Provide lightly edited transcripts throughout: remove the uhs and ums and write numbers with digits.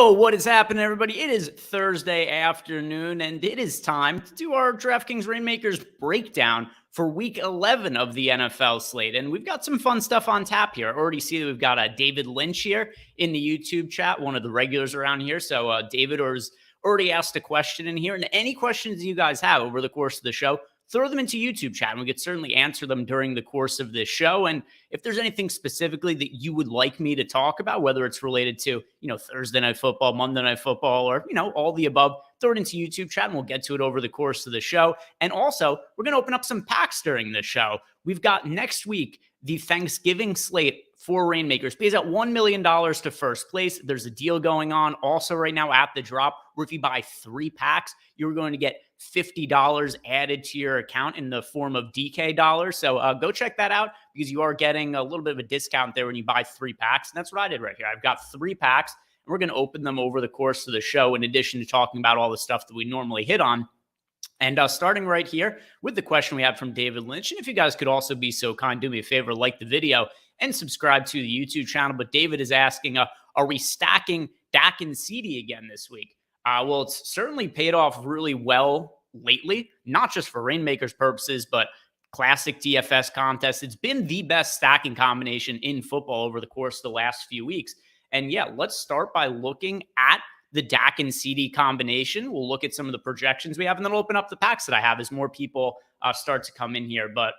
Yo, what is happening, everybody? It is Thursday afternoon, and it is time to do our DraftKings Reignmakers breakdown for Week 11 of the NFL slate. And we've got some fun stuff on tap here. I already see that we've got David Lynch here in the YouTube chat, one of the regulars around here. So David has already asked a question in here. And any questions you guys have over the course of the show, throw them into YouTube chat, and we could certainly answer them during the course of this show. And if there's anything specifically that you would like me to talk about, whether it's related to, Thursday Night Football, Monday Night Football, or, all the above, throw it into YouTube chat, and we'll get to it over the course of the show. And also, we're going to open up some packs during the show. We've got next week the Thanksgiving slate for Reignmakers pays out $1 million to first place. There's a deal going on also right now at the drop where if you buy 3 packs, you're going to get $50 added to your account in the form of DK dollars. So go check that out because you are getting a little bit of a discount there when you buy 3 packs. And that's what I did right here. I've got 3 packs and we're going to open them over the course of the show in addition to talking about all the stuff that we normally hit on. And starting right here with the question we had from David Lynch. And if you guys could also be so kind, do me a favor, like the video and subscribe to the YouTube channel. But David is asking, are we stacking Dak and CD again this week? Well, it's certainly paid off really well lately, not just for Reignmakers purposes, but classic DFS contests. It's been the best stacking combination in football over the course of the last few weeks. And yeah, let's start by looking at the Dak and CD combination. We'll look at some of the projections we have, and then open up the packs that I have as more people start to come in here. But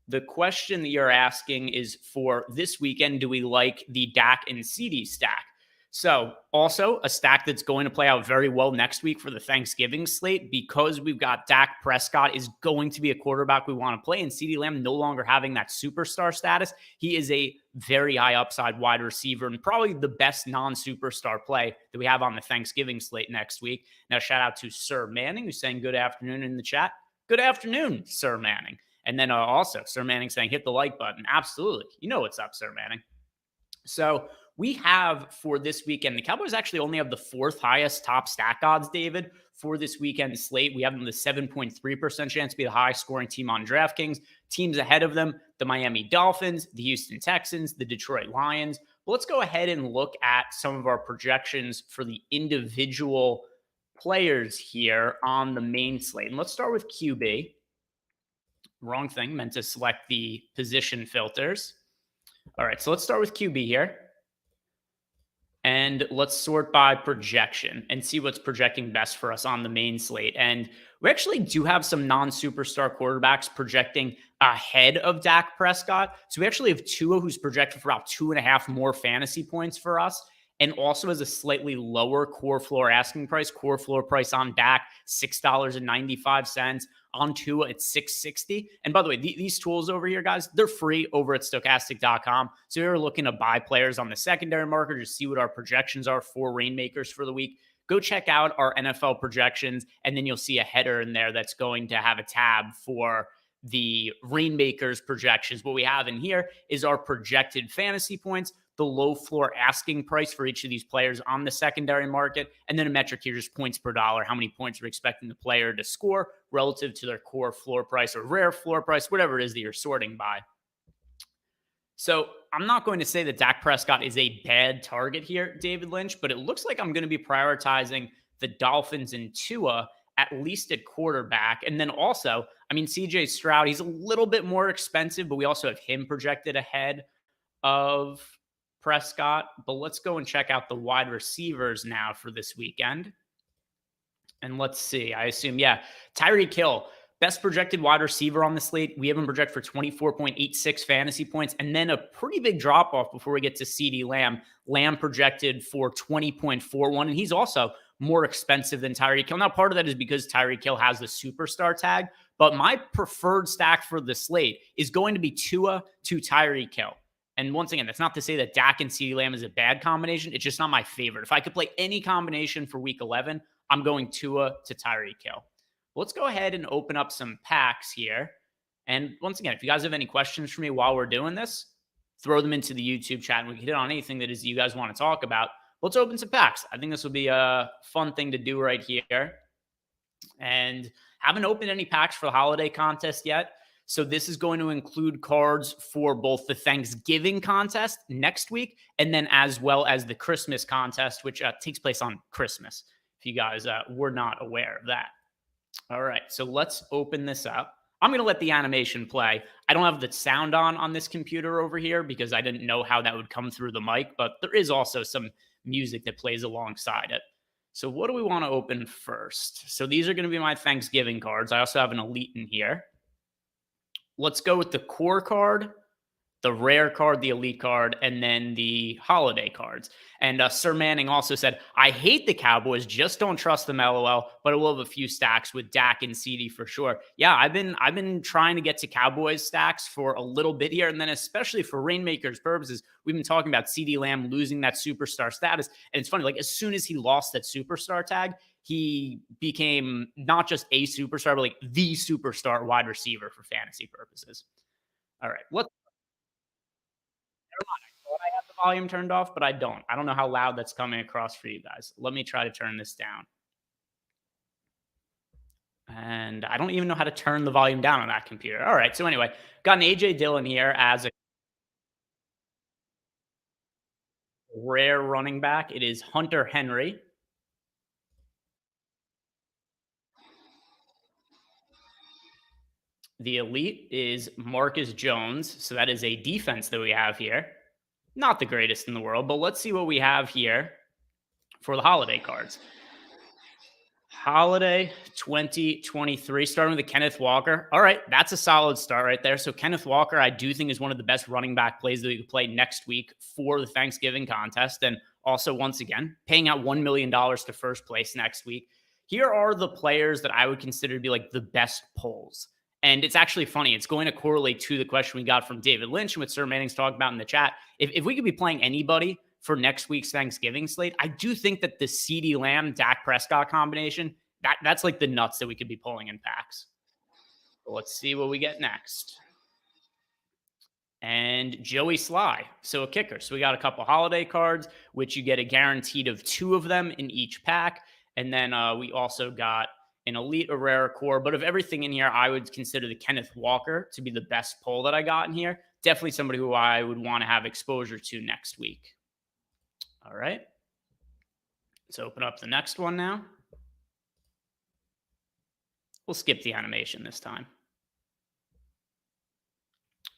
the question that you're asking is for this weekend, do we like the Dak and CD stack? So also a stack that's going to play out very well next week for the Thanksgiving slate because we've got Dak Prescott is going to be a quarterback we want to play, and CeeDee Lamb no longer having that superstar status. He is a very high upside wide receiver and probably the best non-superstar play that we have on the Thanksgiving slate next week. Now, shout out to Sir Manning, who's saying good afternoon in the chat. Good afternoon, Sir Manning. And then also Sir Manning saying hit the like button. Absolutely. You know what's up, Sir Manning. So we have for this weekend, the Cowboys actually only have the 4th highest top stack odds, David, for this weekend slate. We have them the 7.3% chance to be the highest scoring team on DraftKings. Teams ahead of them, the Miami Dolphins, the Houston Texans, the Detroit Lions. But let's go ahead and look at some of our projections for the individual players here on the main slate. And let's start with QB. Wrong thing, meant to select the position filters. All right, so let's start with QB here. And let's sort by projection and see what's projecting best for us on the main slate. And we actually do have some non-superstar quarterbacks projecting ahead of Dak Prescott. So we actually have Tua, who's projected for about 2.5 more fantasy points for us, and also has a slightly lower core floor asking price. Core floor price on Dak, $6.95. On Tua, it's $6.60. And by the way, these tools over here, guys, they're free over at stochastic.com. So if you're looking to buy players on the secondary market, just see what our projections are for Reignmakers for the week, go check out our NFL projections, and then you'll see a header in there that's going to have a tab for the Reignmakers projections. What we have in here is our projected fantasy points, the low floor asking price for each of these players on the secondary market, and then a metric here, just points per dollar, how many points we're expecting the player to score relative to their core floor price or rare floor price, whatever it is that you're sorting by. So I'm not going to say that Dak Prescott is a bad target here, David Lynch, but it looks like I'm going to be prioritizing the Dolphins and Tua at least at quarterback. And then also, CJ Stroud, he's a little bit more expensive, but we also have him projected ahead of Prescott. But let's go and check out the wide receivers now for this weekend. And let's see, I assume, Tyreek Hill, best projected wide receiver on the slate. We have him projected for 24.86 fantasy points, and then a pretty big drop off before we get to CeeDee Lamb. Lamb projected for 20.41, and he's also more expensive than Tyreek Hill. Now, part of that is because Tyreek Hill has the superstar tag, but my preferred stack for the slate is going to be Tua to Tyreek Hill. And once again, that's not to say that Dak and CeeDee Lamb is a bad combination. It's just not my favorite. If I could play any combination for week 11, I'm going Tua to Tyreek Hill. Let's go ahead and open up some packs here. And once again, if you guys have any questions for me while we're doing this, throw them into the YouTube chat and we can hit on anything that is you guys want to talk about. Let's open some packs. I think this will be a fun thing to do right here. And haven't opened any packs for the holiday contest yet. So this is going to include cards for both the Thanksgiving contest next week and then as well as the Christmas contest, which takes place on Christmas, if you guys were not aware of that. All right, so let's open this up. I'm going to let the animation play. I don't have the sound on this computer over here because I didn't know how that would come through the mic, but there is also some music that plays alongside it. So what do we want to open first? So these are going to be my Thanksgiving cards. I also have an Elite in here. Let's go with the core card, the rare card, the elite card, and then the holiday cards. And Sir Manning also said, I hate the Cowboys, just don't trust them, LOL, but I will have a few stacks with Dak and CD for sure. Yeah, I've been trying to get to Cowboys stacks for a little bit here, and then especially for Reignmakers purposes, we've been talking about CD Lamb losing that superstar status. And it's funny, like as soon as he lost that superstar tag, he became not just a superstar, but like the superstar wide receiver for fantasy purposes. All right, let's thought I had the volume turned off, but I don't. I don't know how loud that's coming across for you guys. Let me try to turn this down. And I don't even know how to turn the volume down on that computer. All right. So anyway, got an AJ Dillon here as a rare running back. It is Hunter Henry. The elite is Marcus Jones. So that is a defense that we have here. Not the greatest in the world, but let's see what we have here for the holiday cards. Holiday 2023, starting with the Kenneth Walker. All right, that's a solid start right there. So Kenneth Walker, I do think is one of the best running back plays that we could play next week for the Thanksgiving contest. And also, once again, paying out $1 million to first place next week. Here are the players that I would consider to be like the best polls. And it's actually funny. It's going to correlate to the question we got from David Lynch and what Sir Manning's talking about in the chat. If we could be playing anybody for next week's Thanksgiving slate, I do think that the CeeDee Lamb, Dak Prescott combination, that's like the nuts that we could be pulling in packs. So let's see what we get next. And Joey Sly, so a kicker. So we got a couple holiday cards, which you get a guaranteed of 2 of them in each pack. And then we also got an elite, a rare, core. But of everything in here, I would consider the Kenneth Walker to be the best pull that I got in here. Definitely somebody who I would want to have exposure to next week. All right. Let's open up the next one now. We'll skip the animation this time.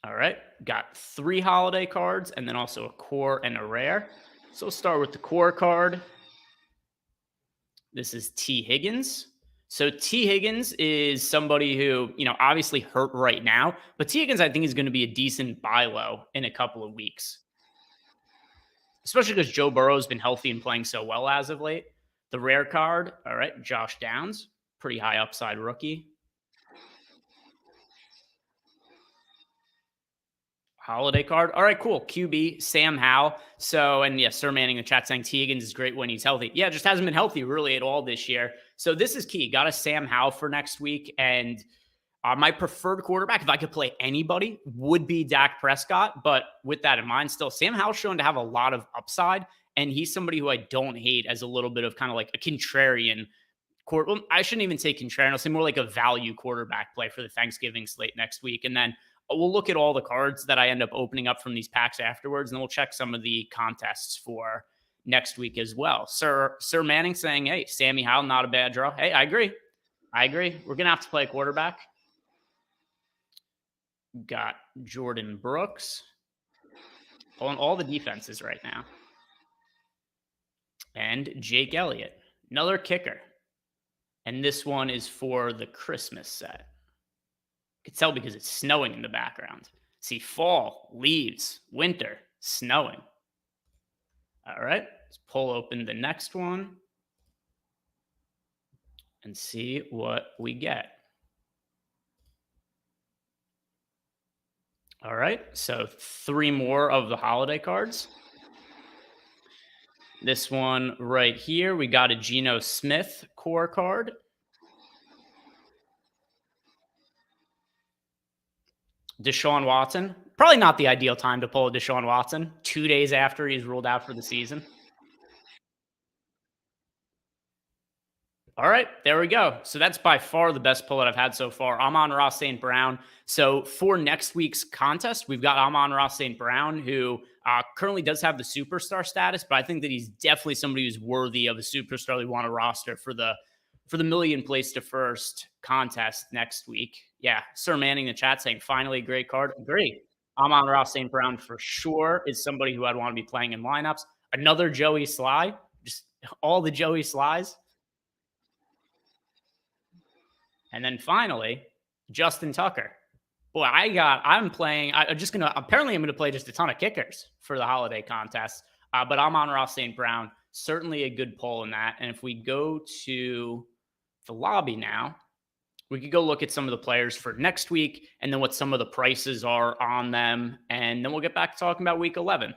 All right. Got 3 holiday cards and then also a core and a rare. So we'll start with the core card. This is T. Higgins. So T. Higgins is somebody who, obviously hurt right now, but T. Higgins, I think, is going to be a decent buy low in a couple of weeks, especially because Joe Burrow has been healthy and playing so well as of late. The rare card, all right, Josh Downs, pretty high upside rookie. Holiday card. All right, cool. QB, Sam Howell. So, and yes, Sir Manning in the chat saying T. Higgins is great when he's healthy. Yeah, just hasn't been healthy really at all this year. So this is key. Got a Sam Howell for next week. And my preferred quarterback, if I could play anybody, would be Dak Prescott. But with that in mind, still, Sam Howell's shown to have a lot of upside. And he's somebody who I don't hate as a little bit of kind of like a contrarian well, I shouldn't even say contrarian. I'll say more like a value quarterback play for the Thanksgiving slate next week. And then we'll look at all the cards that I end up opening up from these packs afterwards, and then we'll check some of the contests for next week as well. Sir Manning saying, hey, Sammy Howell, not a bad draw. Hey, I agree. We're going to have to play a quarterback. Got Jordan Brooks on all the defenses right now. And Jake Elliott, another kicker. And this one is for the Christmas set. You can tell because it's snowing in the background. See, fall, leaves, winter, snowing. All right, let's pull open the next one and see what we get. All right, so 3 more of the holiday cards. This one right here, we got a Geno Smith core card. Deshaun Watson. Probably not the ideal time to pull a Deshaun Watson 2 days after he's ruled out for the season. All right, there we go. So that's by far the best pull that I've had so far. Amon-Ra St. Brown. So for next week's contest, we've got Amon-Ra St. Brown, who currently does have the superstar status, but I think that he's definitely somebody who's worthy of a superstar we want to roster for the million place to first contest next week. Yeah, Sir Manning in the chat saying finally a great card. Agree. Amon-Ra St. Brown for sure is somebody who I'd want to be playing in lineups. Another Joey Sly, just all the Joey Slies. And then finally, Justin Tucker. Boy, apparently I'm going to play just a ton of kickers for the holiday contest. But I'm on Ross St. Brown. Certainly a good pull in that. And if we go to the lobby now, we could go look at some of the players for next week and then what some of the prices are on them. And then we'll get back to talking about week 11.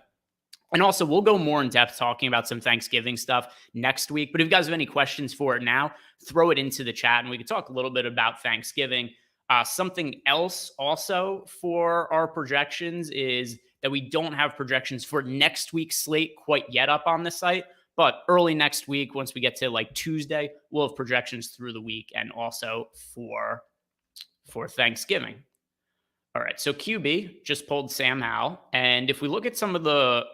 And also, we'll go more in depth talking about some Thanksgiving stuff next week. But if you guys have any questions for it now, throw it into the chat and we can talk a little bit about Thanksgiving. Something else also for our projections is that we don't have projections for next week's slate quite yet up on the site. But early next week, once we get to like Tuesday, we'll have projections through the week and also for Thanksgiving. All right, so QB just pulled Sam Howell. And if we look at some of the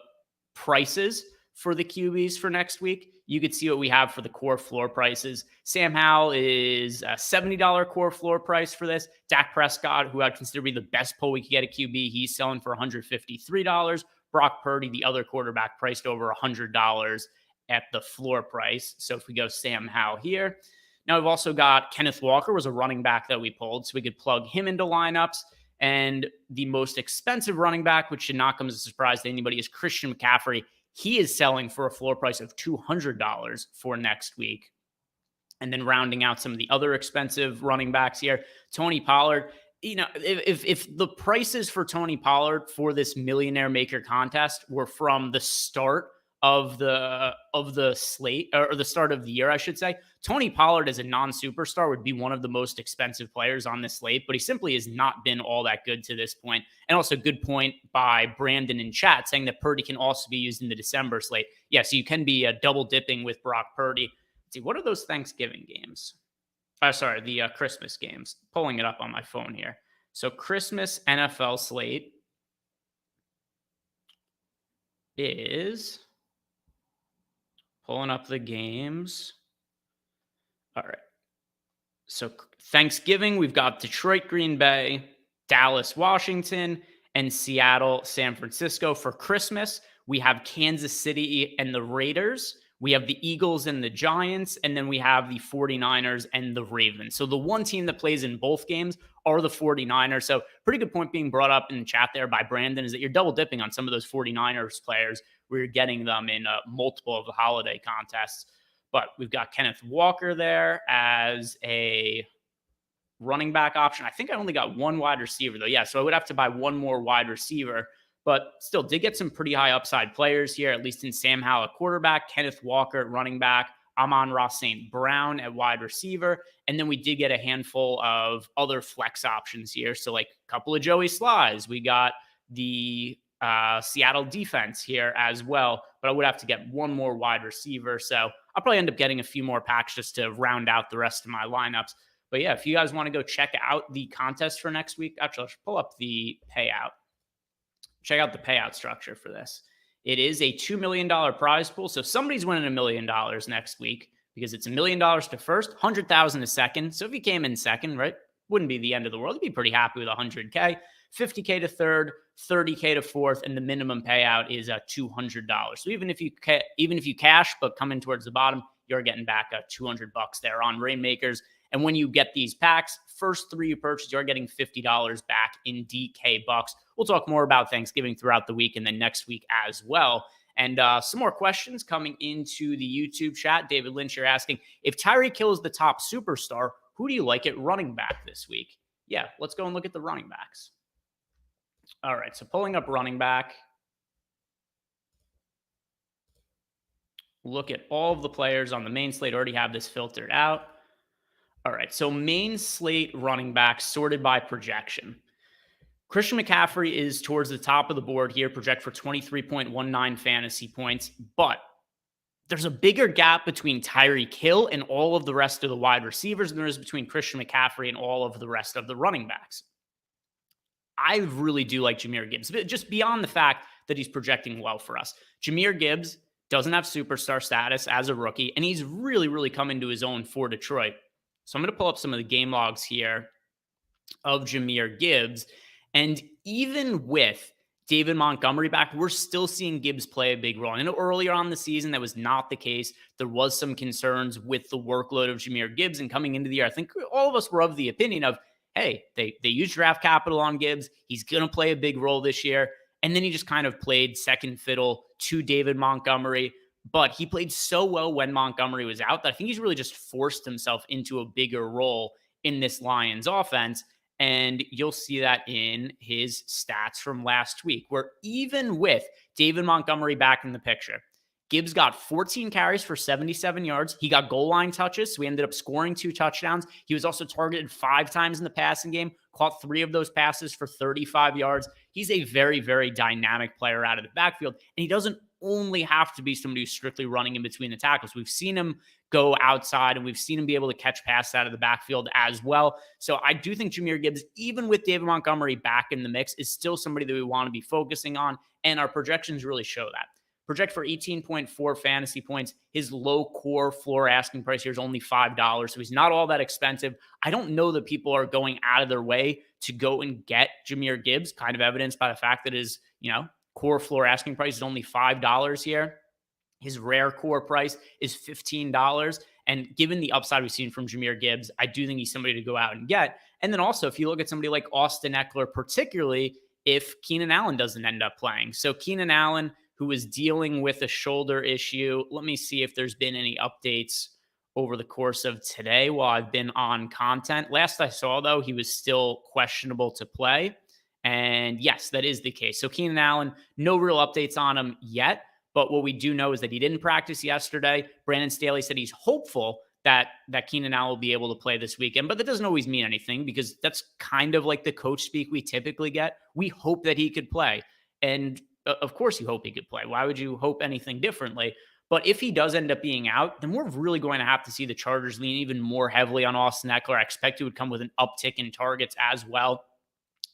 prices for the QBs for next week, you could see what we have for the core floor prices. Sam Howell is a $70 core floor price for this. Dak Prescott, who I'd consider to be the best pull we could get a QB, he's selling for $153. Brock Purdy, the other quarterback, priced over $100 at the floor price. So if we go Sam Howell here. Now we've also got Kenneth Walker was a running back that we pulled, so we could plug him into lineups. And the most expensive running back, which should not come as a surprise to anybody, is Christian McCaffrey. He is selling for a floor price of $200 for next week. And then rounding out some of the other expensive running backs here, Tony Pollard. You know, if the prices for Tony Pollard for this Millionaire Maker contest were from the start of the slate, or the start of the year, I should say, Tony Pollard as a non-superstar would be one of the most expensive players on this slate, but he simply has not been all that good to this point. And also, good point by Brandon in chat saying that Purdy can also be used in the December slate. Yeah, so you can be double dipping with Brock Purdy. Let's see, what are those Thanksgiving games? The Christmas games. Pulling it up on my phone here. So Christmas NFL slate is pulling up the games. All right. So Thanksgiving, we've got Detroit, Green Bay, Dallas, Washington, and Seattle, San Francisco. For Christmas, we have Kansas City and the Raiders. We have the Eagles and the Giants, and then we have the 49ers and the Ravens. So the one team that plays in both games are the 49ers. So pretty good point being brought up in the chat there by Brandon is that you're double dipping on some of those 49ers players. We're getting them in multiple of the holiday contests. But we've got Kenneth Walker there as a running back option. I think I only got one wide receiver, though. Yeah, so I would have to buy one more wide receiver. But still, did get some pretty high upside players here, at least in Sam Howell at quarterback, Kenneth Walker at running back, Amon-Ra St. Brown at wide receiver. And then we did get a handful of other flex options here. So like a couple of Joey Slies. We got the Seattle defense here as well. But I would have to get one more wide receiver. So I'll probably end up getting a few more packs just to round out the rest of my lineups. But yeah, if you guys want to go check out the contest for next week, actually, I should pull up the payout. Check out the payout structure for this. It is a $2 million prize pool. So somebody's winning $1 million next week because it's $1 million to first, 100,000 to second. So if you came in second, right, wouldn't be the end of the world. You'd be pretty happy with 100K, 50K to third, 30K to fourth, and the minimum payout is $200. So even if you cash but come in towards the bottom, you're getting back $200 there on Reignmakers. And when you get these packs, first three you purchase, you're getting $50 back in DK bucks. We'll talk more about Thanksgiving throughout the week and then next week as well. And some more questions coming into the YouTube chat. David Lynch, you're asking, if Tyreek Hill is the top superstar, who do you like at running back this week? Yeah, let's go and look at the running backs. All right, so pulling up running back. Look at all of the players on the main slate. Already have this filtered out. All right, so main slate running back sorted by projection. Christian McCaffrey is towards the top of the board here, project for 23.19 fantasy points, but there's a bigger gap between Tyreek Hill and all of the rest of the wide receivers than there is between Christian McCaffrey and all of the rest of the running backs. I really do like Jahmyr Gibbs, just beyond the fact that he's projecting well for us. Jahmyr Gibbs doesn't have superstar status as a rookie, and he's really, really come into his own for Detroit. So I'm going to pull up some of the game logs here of Jahmyr Gibbs. And even with David Montgomery back, we're still seeing Gibbs play a big role. I know earlier on the season that was not the case. There was some concerns with the workload of Jahmyr Gibbs, and coming into the year, I think all of us were of the opinion of, hey, they used draft capital on Gibbs. He's going to play a big role this year. And then he just kind of played second fiddle to David Montgomery. But he played so well when Montgomery was out that I think he's really just forced himself into a bigger role in this Lions offense. And you'll see that in his stats from last week, where even with David Montgomery back in the picture, Gibbs got 14 carries for 77 yards. He got goal line touches, so we ended up scoring 2 touchdowns. He was also targeted 5 times in the passing game, caught 3 of those passes for 35 yards. He's a very, very dynamic player out of the backfield, and he doesn't only have to be somebody who's strictly running in between the tackles. We've seen him go outside, and we've seen him be able to catch passes out of the backfield as well. So I do think Jahmyr Gibbs, even with David Montgomery back in the mix, is still somebody that we want to be focusing on, and our projections really show that. Project for 18.4 fantasy points. His low core floor asking price here is only $5, so he's not all that expensive. I don't know that people are going out of their way to go and get Jahmyr Gibbs, kind of evidenced by the fact that his, core floor asking price is only $5 here. His rare core price is $15. And given the upside we've seen from Jahmyr Gibbs, I do think he's somebody to go out and get. And then also, if you look at somebody like Austin Eckler, particularly if Keenan Allen doesn't end up playing. So Keenan Allen, who is dealing with a shoulder issue. Let me see if there's been any updates over the course of today while I've been on content. Last I saw, though, he was still questionable to play. And yes, that is the case. So Keenan Allen, no real updates on him yet. But what we do know is that he didn't practice yesterday. Brandon Staley said he's hopeful that Keenan Allen will be able to play this weekend. But that doesn't always mean anything because that's kind of like the coach speak we typically get. We hope that he could play. And of course you hope he could play. Why would you hope anything differently? But if he does end up being out, then we're really going to have to see the Chargers lean even more heavily on Austin Eckler. I expect it would come with an uptick in targets as well.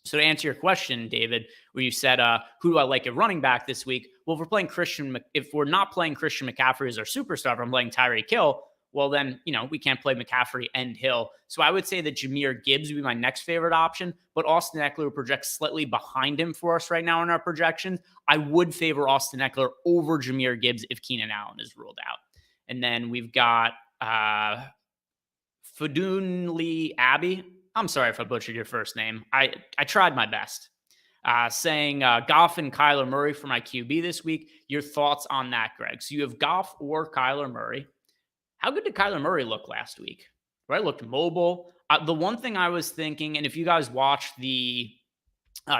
So to answer your question, David, where you said, who do I like at running back this week? Well, if we're not playing Christian McCaffrey as our superstar, if I'm playing Tyreek Hill, well, then, we can't play McCaffrey and Hill. So I would say that Jahmyr Gibbs would be my next favorite option, but Austin Eckler projects slightly behind him for us right now in our projections. I would favor Austin Eckler over Jahmyr Gibbs if Keenan Allen is ruled out. And then we've got Fadunli Abbey. I'm sorry if I butchered your first name. I tried my best. Saying Goff and Kyler Murray for my QB this week. Your thoughts on that, Greg? So you have Goff or Kyler Murray. How good did Kyler Murray look last week? Right, looked mobile. The one thing I was thinking, and if you guys watch the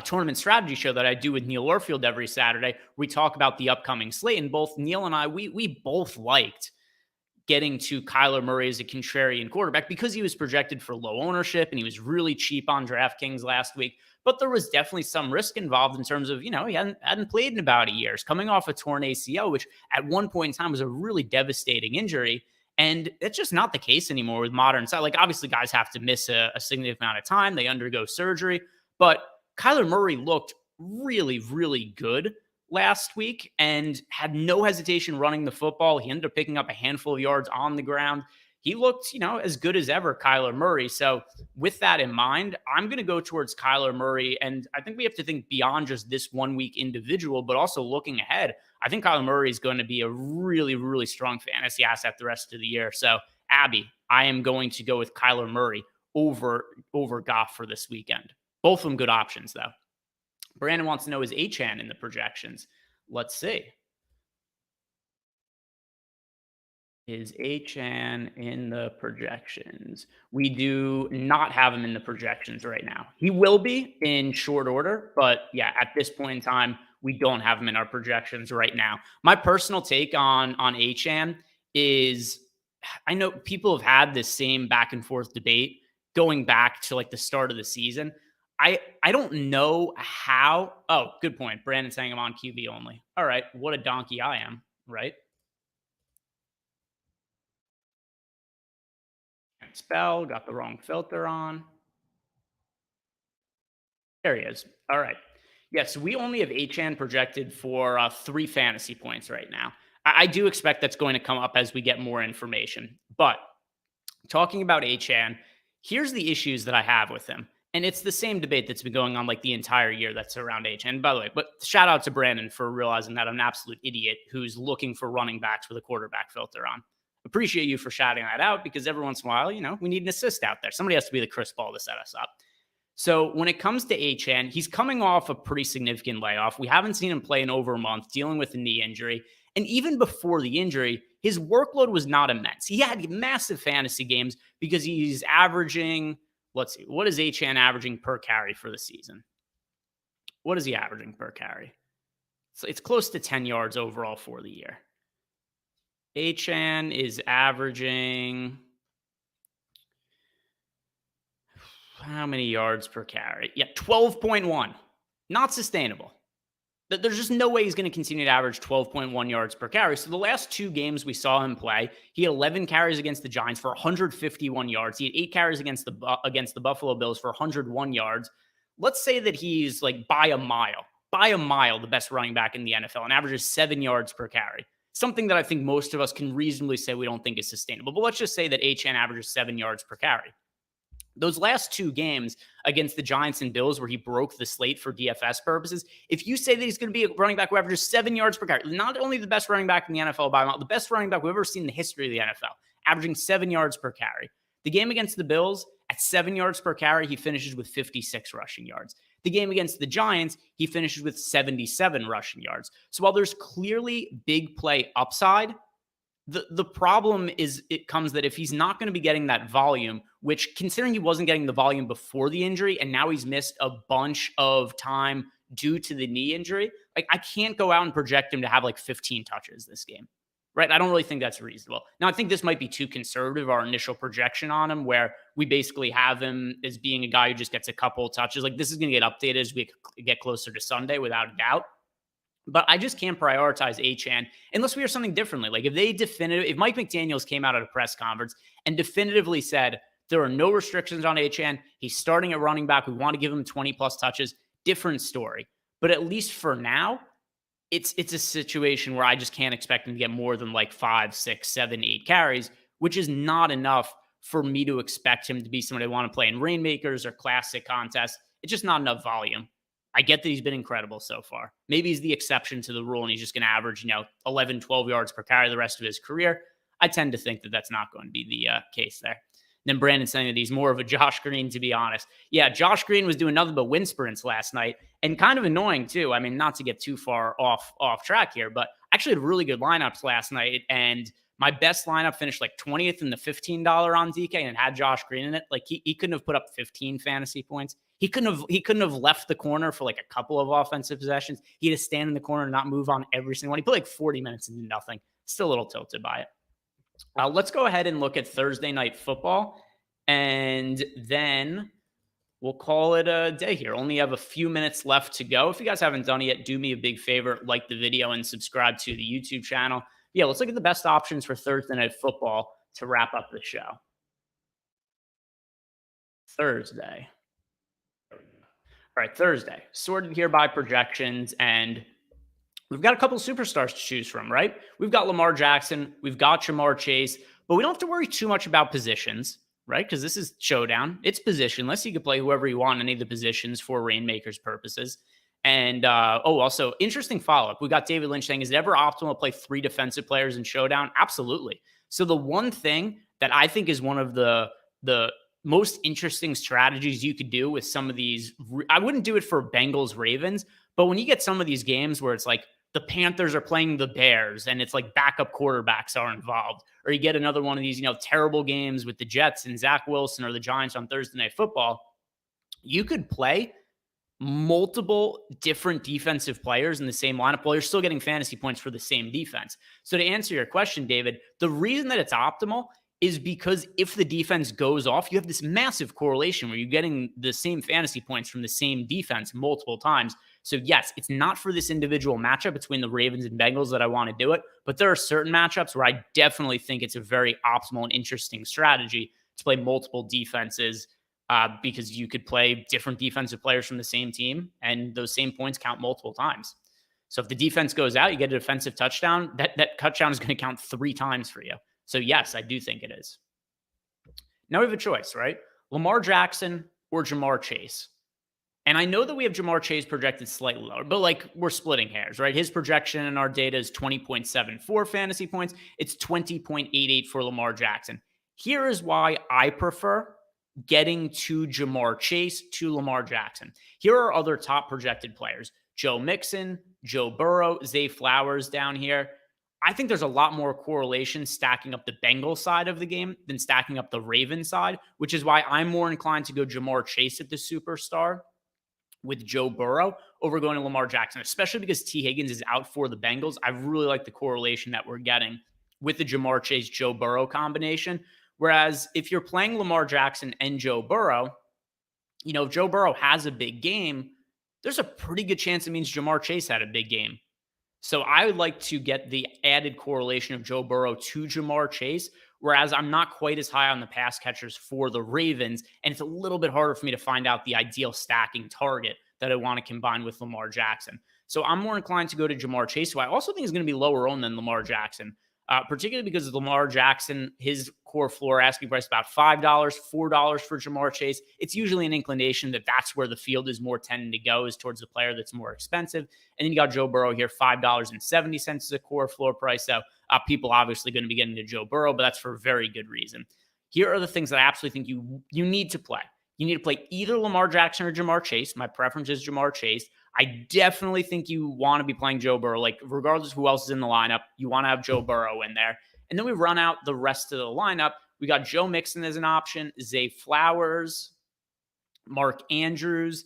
tournament strategy show that I do with Neil Orfield every Saturday, we talk about the upcoming slate, and both Neil and I, we both liked getting to Kyler Murray as a contrarian quarterback because he was projected for low ownership and he was really cheap on DraftKings last week. But there was definitely some risk involved in terms of, he hadn't played in about a year. He's coming off a torn ACL, which at one point in time was a really devastating injury. And it's just not the case anymore with modern side. Like, obviously, guys have to miss a significant amount of time. They undergo surgery. But Kyler Murray looked really, really good last week and had no hesitation running the football. He ended up picking up a handful of yards on the ground. He looked, as good as ever, Kyler Murray. So with that in mind, I'm going to go towards Kyler Murray. And I think we have to think beyond just this 1 week individual, but also looking ahead. I think Kyler Murray is going to be a really, really strong fantasy asset the rest of the year. So Abby, I am going to go with Kyler Murray over Goff for this weekend. Both of them good options, though. Brandon wants to know, is Achane in the projections? Let's see. Is Achane in the projections? We do not have him in the projections right now. He will be in short order, but yeah, at this point in time, we don't have him in our projections right now. My personal take on Achane is, I know people have had this same back and forth debate going back to like the start of the season. I don't know how. Oh, good point. Brandon saying I'm on QB only. All right. What a donkey I am, right? Spell, got the wrong filter on. There he is. All right. Yes, we only have Achan projected for 3 fantasy points right now. I do expect that's going to come up as we get more information. But talking about Achan, here's the issues that I have with him. And it's the same debate that's been going on like the entire year that's around Achan. By the way, but shout out to Brandon for realizing that I'm an absolute idiot who's looking for running backs with a quarterback filter on. Appreciate you for shouting that out because every once in a while, we need an assist out there. Somebody has to be the Chris Paul to set us up. So when it comes to Achan, he's coming off a pretty significant layoff. We haven't seen him play in over a month, dealing with a knee injury. And even before the injury, his workload was not immense. He had massive fantasy games because he's averaging, let's see, what is Achan averaging per carry for the season? What is he averaging per carry? So it's close to 10 yards overall for the year. Achan is averaging how many yards per carry? Yeah, 12.1. Not sustainable. There's just no way he's going to continue to average 12.1 yards per carry. So the last 2 games we saw him play, he had 11 carries against the Giants for 151 yards. He had 8 carries against the Buffalo Bills for 101 yards. Let's say that he's like by a mile, the best running back in the NFL and averages 7 yards per carry. Something that I think most of us can reasonably say we don't think is sustainable. But let's just say that Achan averages 7 yards per carry. Those last 2 games against the Giants and Bills where he broke the slate for DFS purposes, if you say that he's going to be a running back who averages 7 yards per carry, not only the best running back in the NFL by a mile, the best running back we've ever seen in the history of the NFL, averaging 7 yards per carry. The game against the Bills, at 7 yards per carry, he finishes with 56 rushing yards. The game against the Giants, he finishes with 77 rushing yards. So while there's clearly big play upside, the problem is it comes that if he's not going to be getting that volume, which considering he wasn't getting the volume before the injury and now he's missed a bunch of time due to the knee injury, like I can't go out and project him to have like 15 touches this game, right? I don't really think that's reasonable. Now, I think this might be too conservative, our initial projection on him, where we basically have him as being a guy who just gets a couple of touches. Like this is going to get updated as we get closer to Sunday without a doubt. But I just can't prioritize Achan unless we hear something differently. Like if Mike McDaniels came out at a press conference and definitively said, there are no restrictions on Achan, he's starting at running back, we want to give him 20 plus touches, different story. But at least for now, it's a situation where I just can't expect him to get more than like 5, 6, 7, 8 carries, which is not enough for me to expect him to be somebody I want to play in Reignmakers or classic contests. It's just not enough volume. I get that he's been incredible so far. Maybe he's the exception to the rule and he's just going to average, 11, 12 yards per carry the rest of his career. I tend to think that that's not going to be the case there. Then Brandon saying that he's more of a Josh Green, to be honest. Yeah, Josh Green was doing nothing but wind sprints last night and kind of annoying too. I mean, not to get too far off track here, but actually had really good lineups last night. And my best lineup finished like 20th in the $15 on DK and had Josh Green in it. Like he couldn't have put up 15 fantasy points. He couldn't have left the corner for like a couple of offensive possessions. He had to stand in the corner and not move on every single one. He put like 40 minutes into nothing. Still a little tilted by it. Let's go ahead and look at Thursday night football, and then we'll call it a day here. Only have a few minutes left to go. If you guys haven't done it yet, do me a big favor, like the video and subscribe to the YouTube channel. Yeah, let's look at the best options for Thursday night football to wrap up the show. Thursday. All right, Thursday. Sorted here by projections, and we've got a couple of superstars to choose from, right? We've got Lamar Jackson, we've got Jamar Chase, but we don't have to worry too much about positions, right? Because this is showdown. It's positionless. You can play whoever you want in any of the positions for Reignmakers purposes. And, also, interesting follow-up. We got David Lynch saying, is it ever optimal to play 3 defensive players in showdown? Absolutely. So the one thing that I think is one of the most interesting strategies you could do with some of these, I wouldn't do it for Bengals Ravens, but when you get some of these games where it's like the Panthers are playing the Bears and it's like backup quarterbacks are involved, or you get another one of these, terrible games with the Jets and Zach Wilson or the Giants on Thursday Night Football, you could play multiple different defensive players in the same lineup while you're still getting fantasy points for the same defense. So to answer your question, David, the reason that it's optimal is because if the defense goes off, you have this massive correlation where you're getting the same fantasy points from the same defense multiple times. So yes, it's not for this individual matchup between the Ravens and Bengals that I want to do it, but there are certain matchups where I definitely think it's a very optimal and interesting strategy to play multiple defenses because you could play different defensive players from the same team, and those same points count multiple times. So if the defense goes out, you get a defensive touchdown, that touchdown is going to count 3 times for you. So yes, I do think it is. Now we have a choice, right? Lamar Jackson or Jamar Chase. And I know that we have Jamar Chase projected slightly lower, but like we're splitting hairs, right? His projection in our data is 20.74 fantasy points. It's 20.88 for Lamar Jackson. Here is why I prefer getting to Jamar Chase to Lamar Jackson. Here are other top projected players. Joe Mixon, Joe Burrow, Zay Flowers down here. I think there's a lot more correlation stacking up the Bengals side of the game than stacking up the Ravens side, which is why I'm more inclined to go Jamar Chase at the superstar with Joe Burrow over going to Lamar Jackson, especially because T. Higgins is out for the Bengals. I really like the correlation that we're getting with the Jamar Chase, Joe Burrow combination. Whereas if you're playing Lamar Jackson and Joe Burrow, if Joe Burrow has a big game, there's a pretty good chance it means Jamar Chase had a big game. So I would like to get the added correlation of Joe Burrow to Jamar Chase, whereas I'm not quite as high on the pass catchers for the Ravens, and it's a little bit harder for me to find out the ideal stacking target that I want to combine with Lamar Jackson. So I'm more inclined to go to Jamar Chase, who I also think is going to be lower owned than Lamar Jackson, particularly because of Lamar Jackson, his core floor asking price about $5, $4 for Jamar Chase. It's usually an inclination that that's where the field is more tending to go, is towards the player that's more expensive. And then you got Joe Burrow here, $5.70 is a core floor price. So people obviously going to be getting to Joe Burrow, but that's for a very good reason. Here are the things that I absolutely think you need to play. You need to play either Lamar Jackson or Jamar Chase. My preference is Jamar Chase. I definitely think you want to be playing Joe Burrow. Like, regardless of who else is in the lineup, you want to have Joe Burrow in there. And then we run out the rest of the lineup. We got Joe Mixon as an option, Zay Flowers, Mark Andrews,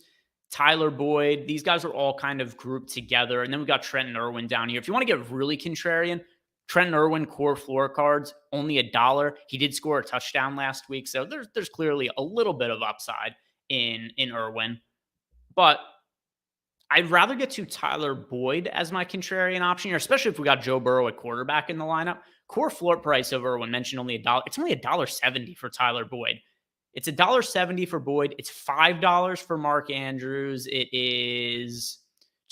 Tyler Boyd. These guys are all kind of grouped together. And then we got Trenton Irwin down here. If you want to get really contrarian, Trenton Irwin core floor cards, only $1. He did score a touchdown last week. So there's clearly a little bit of upside in Irwin. But I'd rather get to Tyler Boyd as my contrarian option here, especially if we got Joe Burrow at quarterback in the lineup. Core floor price of Irwin mentioned only $1. It's only $1.70 for Tyler Boyd. It's $1.70 for Boyd. It's $5 for Mark Andrews. It is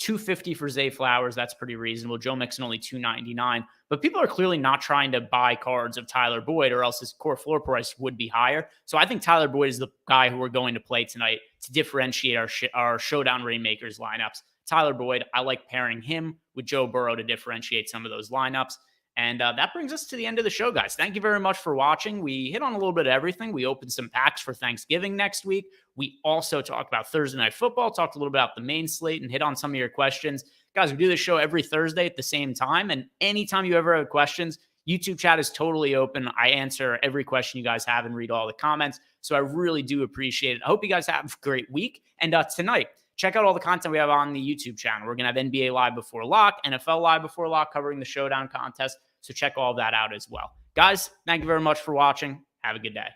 $2.50 for Zay Flowers. That's pretty reasonable. Joe Mixon only $2.99. But people are clearly not trying to buy cards of Tyler Boyd, or else his core floor price would be higher. So I think Tyler Boyd is the guy who we're going to play tonight to differentiate our Showdown Reignmakers lineups. Tyler Boyd, I like pairing him with Joe Burrow to differentiate some of those lineups. And that brings us to the end of the show, guys. Thank you very much for watching. We hit on a little bit of everything. We opened some packs for Thanksgiving next week. We also talked about Thursday Night Football, talked a little bit about the main slate, and hit on some of your questions. Guys, we do this show every Thursday at the same time. And anytime you ever have questions, YouTube chat is totally open. I answer every question you guys have and read all the comments. So I really do appreciate it. I hope you guys have a great week. And tonight, check out all the content we have on the YouTube channel. We're going to have NBA Live Before Lock, NFL Live Before Lock, covering the Showdown contest. So check all that out as well. Guys, thank you very much for watching. Have a good day.